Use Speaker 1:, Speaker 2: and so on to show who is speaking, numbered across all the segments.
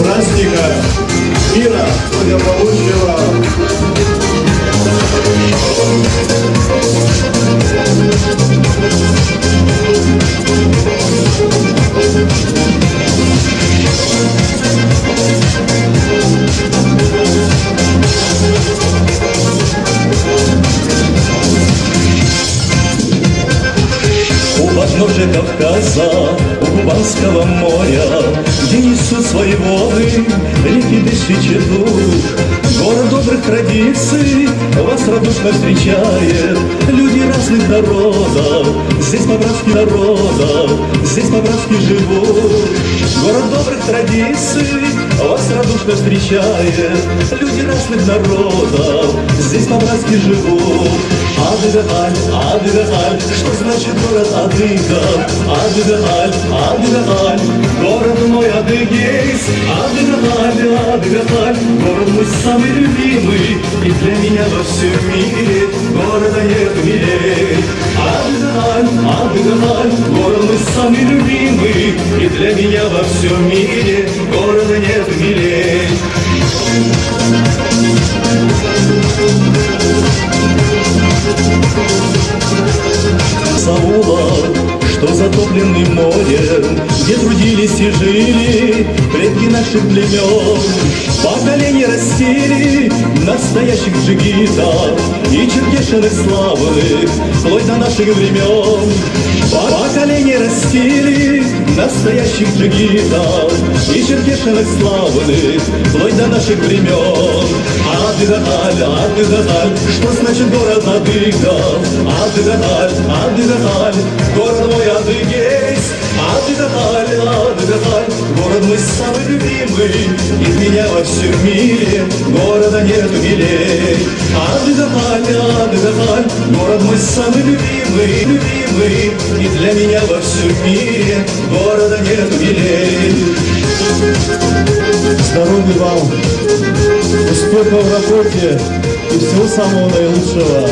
Speaker 1: праздника мира благополучного.
Speaker 2: У подножия Кавказа, у Кубанского моря, где несут свои воды реки тысячи душ, город добрых традиций вас радушно встречает. Люди разных народов, здесь по-братски народов, здесь по-братски живут. Город добрых традиций вас радушно встречает. Люди разных народов, здесь по-братски живут. Адыгаль, Адыгаль, что значит город Адыга? Адыгаль, Адыгаль, город мой Адыгейс. Адыгаль, Адыгаль, город мой самый любимый, и для меня во всем мире города нет милей. Адыгаль, Адыгаль, город мой самый любимый, и для меня во всем мире города нет милей. Саула, что затопленный морем, где трудились и жили предки наших племен, поколения растили настоящих джигитов и черкешенных славных, вплоть до наших времен. Поколения растили настоящих джигитов и черкешенных славных, вплоть до наших времен. Адыгаль, Адыгаль, что значит город Адыга? Адыгаль, Адыгаль, город мой Адыгейс. Адыгаль, Адыгаль, город мой самый любимый, и меня во всем мире города нет милей. Адыгаль, Адыгаль, город мой самый любимый, любимый, и для меня во всем мире города нет милей.
Speaker 1: Здоровья вам, успехов в работе и всего самого наилучшего.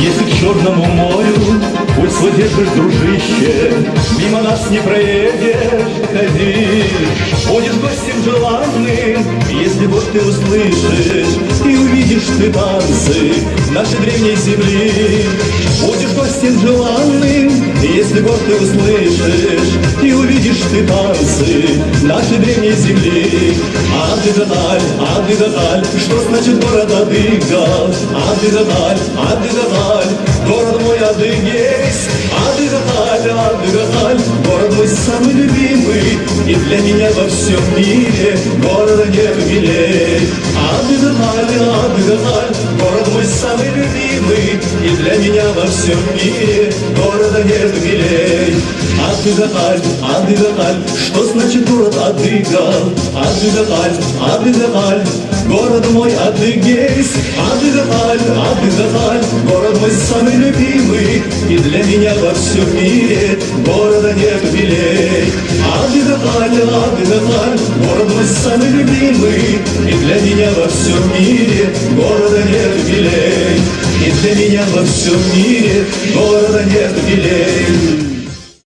Speaker 2: Если к Черному морю путь свой держишь, дружище, мимо нас не проедешь, ходи. Будешь гостем желанным, если вот ты услышишь и увидишь ты танцы нашей древней земли. Будешь гостем желанным, если вот ты услышишь и увидишь ты танцы нашей древней земли. Адыгаль, Адыгаль, что значит город Адыга? Адыгаль, Адыгаль, город мой Адыгейс. Адыгаль, Адыгаль, город мой самый любимый, и для меня во всем мире города нет милей. Адыгаль, Адыгаль, город мой самый любимый, и для меня во всем мире города нет милей. Адыгаль, Адыгаль, что значит город Адыга? Адыгаль, Адыгаль, город мой Адыгейс. Адыгаль, Адыгаль, город мой самый любимый, и для меня во всем мире города нет милей. Адыгаль, Адыгаль, город мой самый любимый, и для меня во всем мире города нет милей. И для меня во всем мире города нет милей.